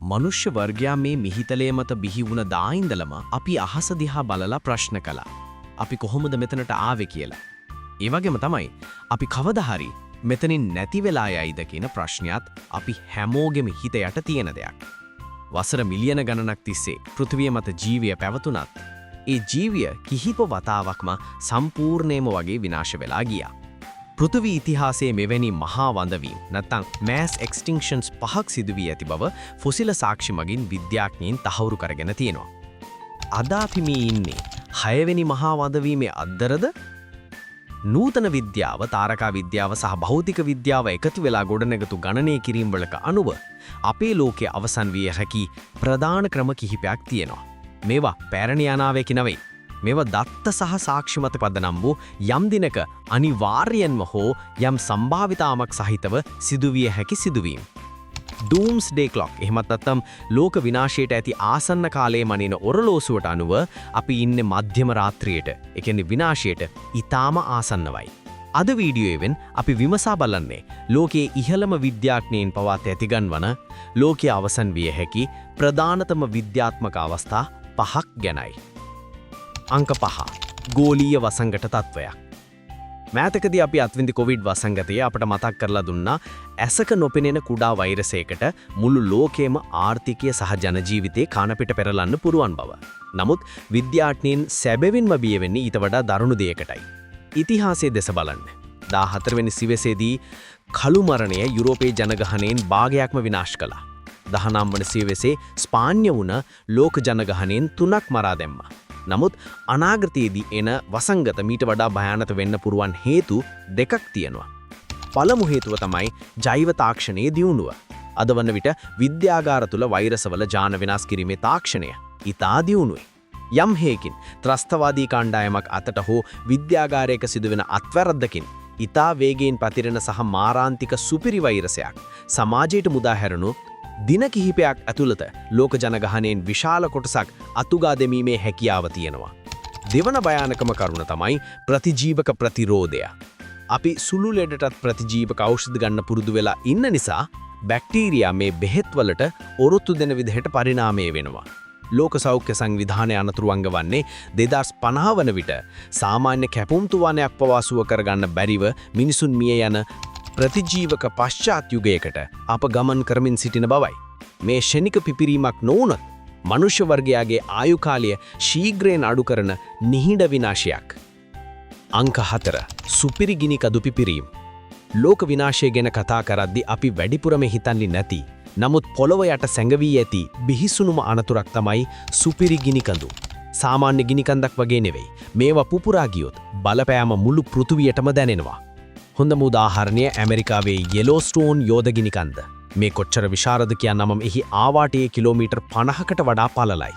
මනුෂ්‍ය වර්ගයා මේ මිහිතලයේ මත බිහි වුණ දායින්දලම අපි අහස දිහා බලලා ප්‍රශ්න කළා. අපි කොහොමද මෙතනට ආවේ කියලා. ඒ වගේම තමයි අපි කවදා හරි මෙතනින් නැති වෙලා යයිද කියන ප්‍රශ්නයත් අපි හැමෝගෙම හිත යට තියෙන දෙයක්. වසර මිලියන ගණනක් තිස්සේ පෘථිවිය මත ජීවිය පැවතුනත් ඒ ජීවිය කිහිප වතාවක්ම සම්පූර්ණයෙන්ම වගේ විනාශ වෙලා ගියා. පෘථිවි ඉතිහාසයේ මෙවැනි මහා වඳවීම් නැත්නම් mass extinctions පහක් සිදු වී ඇති බව ෆොසිල සාක්ෂි මගින් විද්‍යාඥයින් තහවුරු කරගෙන තියෙනවා. අද අපි මේ ඉන්නේ 6 වෙනි මහා වඳවීමේ අද්දරද? නූතන විද්‍යාව, තාරකා විද්‍යාව සහ භෞතික විද්‍යාව එකතු වෙලා ගොඩනැගතු ගණනය කිරීම වලක අනුව අපේ ලෝකයේ අවසන් විය හැකි ප්‍රධාන ක්‍රම කිහිපයක් තියෙනවා. මේවා පැරණි අනාවේක නෙවෙයි. මේවා දත්ත සහ සාක්ෂි මත පදනම් වූ යම් දිනක අනිවාර්යයෙන්ම හෝ යම් සම්භාවිතාවක් සහිතව සිදුවිය හැකි සිදුවීම්. Doomsday Clock එහෙමත් නැත්නම් ලෝක විනාශයට ඇති ආසන්න කාලයේ මනින ඔරලෝසුවට අනුව අපි ඉන්නේ මධ්‍යම රාත්‍රියට. ඒ කියන්නේ විනාශයට ඊටාම ආසන්නවයි. අද වීඩියෝවෙන් අපි විමසා බලන්නේ ලෝකයේ ඉහළම විද්‍යාඥයින් පවා තැතිගන්වන ලෝකයේ අවසන් විය හැකි ප්‍රධානතම විද්‍යාත්මක අවස්ථා 5ක් ගැනයි. අංක 5. ගෝලීය වසංගත තත්වයක්. මෑතකදී අපි අත්විඳි කොවිඩ් වසංගතය අපට මතක් කරලා දුන්නා ඇසක නොපෙනෙන කුඩා වෛරසයකට මුළු ලෝකයේම ආර්ථිකය සහ ජන ජීවිතේ කනපිට පෙරලන්න පුරුවන් බව. නමුත් විද්‍යාඥයින් සැබවින්ම බිය වෙන්නේ ඊට වඩා දරුණු දෙයකටයි. ඉතිහාසයේ දෙස බලන්න. 14 වෙනි සියවසේදී කළු මරණය යුරෝපයේ ජනගහනයෙන් භාගයක්ම විනාශ කළා. 19 වන සියවසේ ස්පාඤ්ඤ වුණ ලෝක ජනගහනයෙන් 3ක් මරා දැම්මා. නමුත් අනාගතයේදී එන වසංගත මීට වඩා භයානක වෙන්න පුරුවන් හේතු දෙකක් තියෙනවා. පළමු හේතුව තමයි ජෛව තාක්ෂණයේ දියුණුව. අද වන විට විද්‍යාගාර තුල වෛරසවල ජාන විනාශ කිරීමේ තාක්ෂණය ඉතා දියුණුයි. යම් හේකින් ත්‍රස්තවාදී කණ්ඩායමක් අතට හෝ විද්‍යාගාරයක සිදුවෙන අත්වැරද්දකින් ඉතා වේගයෙන් පැතිරෙන සහ මාරාන්තික සුපිරි වෛරසයක් සමාජයට මුදා හැරුණු දින කිහිපයක් ඇතුළත ලෝක ජනගහනයෙන් විශාල කොටසක් අතුගා දැමීමේ හැකියාව තියෙනවා. දෙවන භයානකම කරුණ තමයි ප්‍රතිජීවක ප්‍රතිරෝධය. අපි සුළු ලෙඩටත් ප්‍රතිජීවක ඖෂධ ගන්න පුරුදු වෙලා ඉන්න නිසා බැක්ටීරියා මේ බෙහෙත් වලට ඔරොත්තු දෙන විදිහට පරිණාමය වෙනවා. ලෝක සෞඛ්‍ය සංවිධානය අනතුරු අංග වන්නේ 2050 වන විට සාමාන්‍ය කැපුම් තුවානයක් පවා සුව කරගන්න බැරිව මිනිසුන් මිය යන ප්‍රතිජීවක පශ්චාත් යුගයකට අප ගමන් කරමින් සිටින බවයි. මේ ෂණික පිපිරීමක් නොවුනොත් මනුෂ්‍ය වර්ගයාගේ ආයු කාලය ශීඝ්‍රයෙන් අඩු කරන නිහිඬ විනාශයක්. අංක 4. සුපිරි ගිනි කඳු පිපිරීම. ලෝක විනාශය ගැන කතා කරද්දී අපි වැඩිපුරම හිතන්නේ නැති නමුත් පොළොව යට සැඟවී ඇති බිහිසුණුම අනතුරක් තමයි සුපිරි ගිනි කඳු. සාමාන්‍ය ගිනි කන්දක් වගේ නෙවෙයි. මේවා පුපුරා ගියොත් බලපෑම මුළු පෘථිවියටම දැනෙනවා. හොඳම උදාහරණය ඇමරිකාවේ යෙලෝස්ටෝන් යෝධගිනි කන්ද. මේ කොච්චර විශාරද කියනනම් එහි ආවාටයේ කිලෝමීටර් 50කට වඩා පළලයි.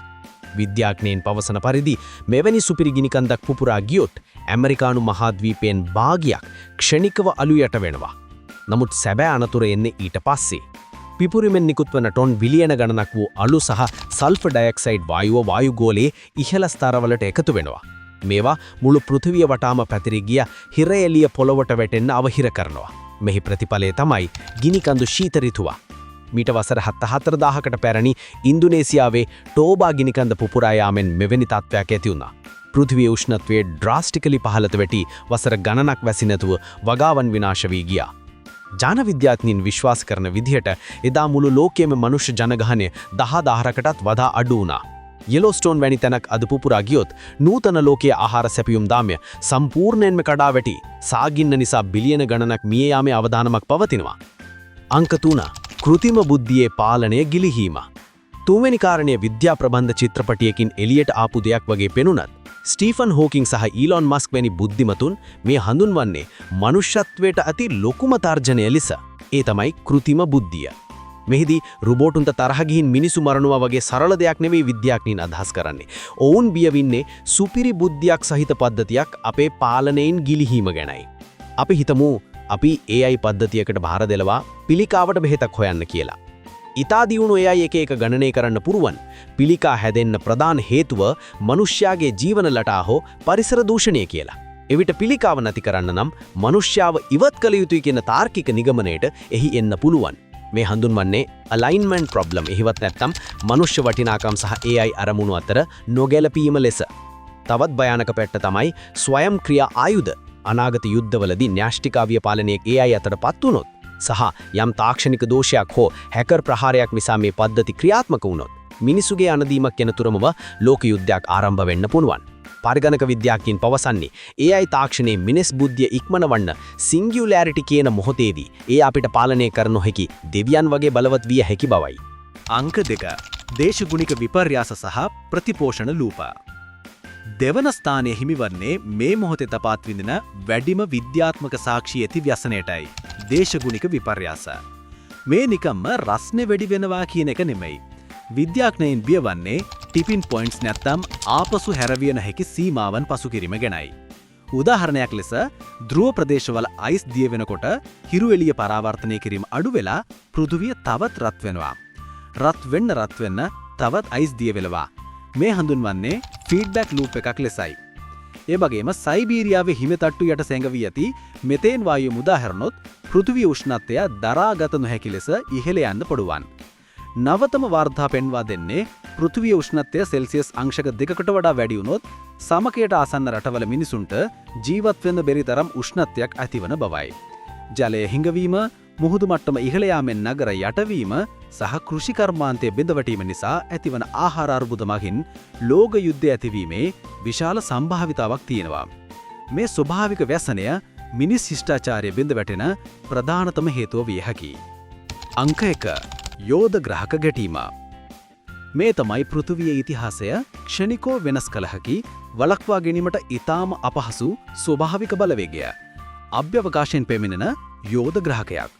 විද්‍යාඥයින් පවසන පරිදි මෙවැනි සුපිරි ගිනි කන්දක් පුපුරා ගියොත් ඇමරිකානු මහද්වීපයෙන් භාගයක් ක්ෂණිකව අළු යට වෙනවා. නමුත් සැබෑ අනතුර එන්නේ ඊට පස්සේ. පිපුරීමෙන් නිකුත්වන ටොන් බිලියන ගණනක් වූ අළු සහ සල්ෆර් ඩයොක්සයිඩ් වායුව වායුගෝලයේ ඉහළ ස්තරවලට එකතු වෙනවා. මේවා මුළු පෘථිවිය වටාම පැතිරී ගිය හිර එළිය පොළොවට වැටෙන්න අවහිර කරනවා. මෙහි ප්‍රතිඵලය තමයි ගිනි කඳු ශීත ඍතුව. මීට වසර 74000කට පැරණි ඉන්දුනීසියාවේ ටෝබා ගිනි කඳ පුපුරා යාමෙන් මෙවැනි තත්ත්වයක් ඇති වුණා. පෘථිවියේ උෂ්ණත්වය ඩ්‍රාස්ටිකලි පහළට වැටි වසර ගණනක් වැසි නැතුව වගාවන් විනාශ වී ගියා. ජන විද්‍යාඥයින් විශ්වාස කරන විදිහට එදා මුළු ලෝකයේම මනුෂ්‍ය ජනගහනය 10000කටත් වඩා අඩු වුණා. යෙලෝස්ටෝන් වැනි තැනක් අද පුපුරා ගියොත් නූතන ලෝකයේ ආහාර සැපයුම් දාමය සම්පූර්ණයෙන්ම කඩා වැටි සාගින්න නිසා බිලියන ගණනක් මිය යාමේ අවදානමක් පවතිනවා. අංක 3. කෘතිම බුද්ධියේ පාලනය ගිලිහීම. තුන්වෙනි කාරණය විද්‍යා ප්‍රබන්ධ චිත්‍රපටයකින් එළියට ආපු දෙයක් වගේ පෙනුනත් ස්ටීෆන් හොකින් සහ ඊලොන් මස්ක් වැනි බුද්ධිමතුන් මේ හඳුන්වන්නේ මනුෂ්‍යත්වයට අති ලොකුම තර්ජනය ලෙස. ඒ තමයි කෘතිම බුද්ධිය. මෙහිදී රොබෝටුන්ට තරහ ගිහින් මිනිසු මරනවා වගේ සරල දෙයක් නෙවෙයි විද්‍යාඥයින් අදහස් කරන්නේ. ඔවුන් බියවින්නේ සුපිරි බුද්ධියක් සහිත පද්ධතියක් අපේ පාලනයෙන් ගිලිහීම ගැනයි. අපි හිතමු අපි AI පද්ධතියකට බාර දෙලවා පිළිකාවට බෙහෙතක් හොයන්න කියලා. ඉතා දියුණු AI එක ගණනය කරන්න පුරුවන් පිළිකා හැදෙන්න ප්‍රධාන හේතුව මනුෂ්‍යයාගේ ජීවන රටාව හෝ පරිසර දූෂණය කියලා. එවිට පිළිකාව නැති කරන්න නම් මනුෂ්‍යාව ඉවත් කළ යුතුයි කියන තාර්කික නිගමනයට එහි එන්න පුළුවන්. මේ හඳුන්වන්නේ අලයින්මන්ට් ප්‍රොබ්ලම්. එහෙවත් නැත්නම් මනුෂ්‍ය වටිනාකම් සහ AI අරමුණු අතර නොගැලපීම ලෙස. තවත් භයානක පැත්ත තමයි ස්වයං ක්‍රියා ආයුධ. අනාගත යුද්ධවලදී න්‍යෂ්ටිකාවිය පාලනයේ AI අතරපත් වුණොත් සහ යම් තාක්ෂණික දෝෂයක් හෝ හැකර් ප්‍රහාරයක් නිසා මේ පද්ධති ක්‍රියාත්මක වුණොත් මිනිසුගේ අනදීමක් යනතුරුමව ලෝක යුද්ධයක් ආරම්භ වෙන්න පුළුවන්. පරිගණක විද්‍යාඥයින් පවසන්නේ AI තාක්ෂණයේ මිනිස් බුද්ධිය ඉක්මනවන්න සිංගියුලැරිටි කියන මොහොතේදී ඒ අපිට පාලනය කර නොහැකි දෙවියන් වගේ බලවත් විය හැකි බවයි. අංක 2. දේශගුණික විපර්යාස සහ ප්‍රතිපෝෂණ ලූප. දෙවන ස්ථානයේ හිමිවන්නේ මේ මොහොතේ තපාත් විඳින වැඩිම විද්‍යාත්මක සාක්ෂි ඇති ව්‍යසනයටයි. දේශගුණික විපර්යාස. මේ නිකම්ම රස්නේ වැඩි වෙනවා කියන එක නෙමෙයි. විද්‍යාඥයින් බියවන්නේ ටිපින් පොයින්ට්ස් නැත්තම් ආපසු හැරවිය නොහැකි සීමාවන් පසු කිරීම ගැනයි. උදාහරණයක් ලෙස ධ්‍රුව ප්‍රදේශවල අයිස් දිය වෙනකොට හිරු එළිය පරාවර්තනය කිරීම අඩු වෙලා පෘථුවිය තවත් රත් වෙනවා. රත් වෙන්න තවත් අයිස් දිය වෙලවා. මේ හඳුන්වන්නේ ෆීඩ්බැක් ලූප් එකක් ලෙසයි. ඒ වගේම සයිබීරියාවේ හිමතට්ටු යට සැඟවී ඇති මෙතේන් වායුව මුදාහැරුණොත් පෘථුවිය උෂ්ණත්වය දරාගත නොහැකි ලෙස ඉහළ යන්න පුළුවන්. නවතම වාර්තා පෙන්වා දෙන්නේ පෘථිවිය උෂ්ණත්වය සෙල්සියස් අංශක 2කට වඩා වැඩි වුණොත් සමකයට ආසන්න රටවල මිනිසුන්ට ජීවත් වෙන්න බැරි තරම් උෂ්ණත්වයක් ඇතිවන බවයි. ජලය හිඟවීම, මුහුදු මට්ටම ඉහළ යාමෙන් නගර යටවීම සහ කෘෂි කර්මාන්තයේ බිඳවැටීම නිසා ඇතිවන ආහාර අර්බුද මගින් ලෝක යුද්ධය ඇතිවීමේ විශාල සම්භාවිතාවක් තියෙනවා. මේ ස්වභාවික ව්‍යසනය මිනිස් ශිෂ්ටාචාරය බිඳවැටෙන ප්‍රධානතම හේතුව විය හැකියි. අංක 1. යෝධ ග්‍රහක ගැටීම. මේ තමයි පෘථිවියේ ඉතිහාසය ක්ෂණිකව වෙනස් කළ හැකි වළක්වා ගැනීමට ඉතාම අපහසු ස්වභාවික බලවේගය. අභ්‍යවකාශයෙන් පැමිණෙන යෝධ ග්‍රහකයක්.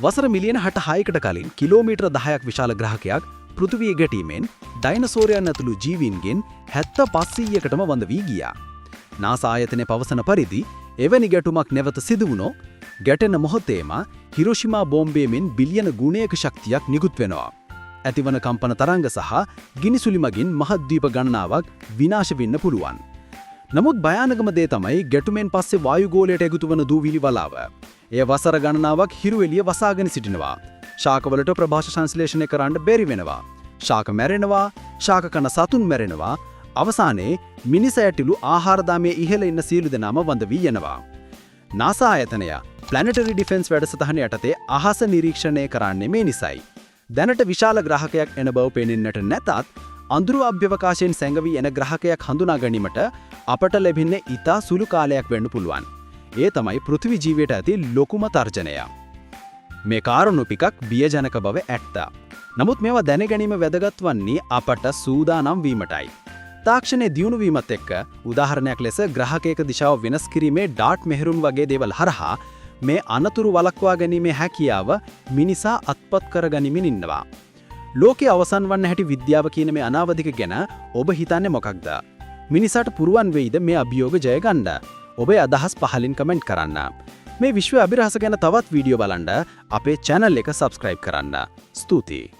වසර මිලියන 66කට කලින් කිලෝමීටර 10ක් විශාල ග්‍රහකයක් පෘථිවියේ ගැටීමෙන් ඩයිනසෝරයන් ඇතුළු ජීවීන්ගෙන් 75%කටම වඳ වී ගියා. නාසා ආයතනයේ පවසන පරිදි එවැනි ගැටුමක් නැවත සිදු වුණොත් ගැටෙන මොහොතේම හිරෝෂිමා බෝම්බයමින් බිලියන ගුණයක ශක්තියක් නිකුත් වෙනවා. ඇතිවන කම්පන තරංග සහ ගිනිසුලි මගින් මහද්වීප ගණනාවක් විනාශ වෙන්න පුළුවන්. නමුත් භයානකම දේ තමයි ගැටුමෙන් පස්සේ වායුගෝලයට එකතු වන දූවිලි වලාව. එය වසර ගණනාවක් හිරු එළිය වසාගෙන සිටිනවා. ශාකවලට ප්‍රභාෂ සංශ්ලේෂණය කරන්න බැරි වෙනවා. ශාක මැරෙනවා, ශාක කන සතුන් මැරෙනවා. අවසානයේ මිනිස ඇටිලු ආහාරදාමයේ ඉහළ ඉන්න සියලු දෙනාම වඳ වී යනවා. නාසා ආයතනය ප්ලැනටරි ඩිෆෙන්ස් වැඩසටහන යටතේ අහස නිරීක්ෂණය කරන්නේ මේ නිසයි. දැනට විශාල ග්‍රහකයක් එන බව පෙනෙන්නට නැතත් අඳුරු අභ්‍යවකාශයෙන් සැඟවී එන ග්‍රහකයක් හඳුනා ගැනීමට අපට ලැබෙන්නේ ඉතා සුළු කාලයක් වෙන්න පුළුවන්. ඒ තමයි පෘථිවි ජීවිතයට ඇති ලොකුම තර්ජනය. මේ කාරණු ටිකක් බියජනක බව ඇත්ත. නමුත් මේවා දැනගැනීම වැදගත් වන්නේ අපට සූදානම් වීමටයි. තාක්ෂණයේ දියුණු වීමත් එක්ක උදාහරණයක් ලෙස ග්‍රහකයක දිශාව වෙනස් කිරීමේ ඩාට් මෙහෙරුම් වගේ දේවල් හරහා මේ අනතුරු වළක්වා ගැනීමේ හැකියාව මිනිසා අත්පත් කරගනිමින් ඉන්නවා. ලෝකයේ අවසන් වන්න හැටි විද්‍යාව කියන මේ අනාවධික ගැන ඔබ හිතන්නේ මොකක්ද? මිනිසාට පුරුවන් වෙයිද මේ අභියෝග ජය ගන්න? ඔබේ අදහස් පහලින් කමෙන්ට් කරන්න. මේ විශ්ව අභිරහස ගැන තවත් වීඩියෝ බලන්න අපේ channel එක subscribe කරන්න. ස්තුතියි.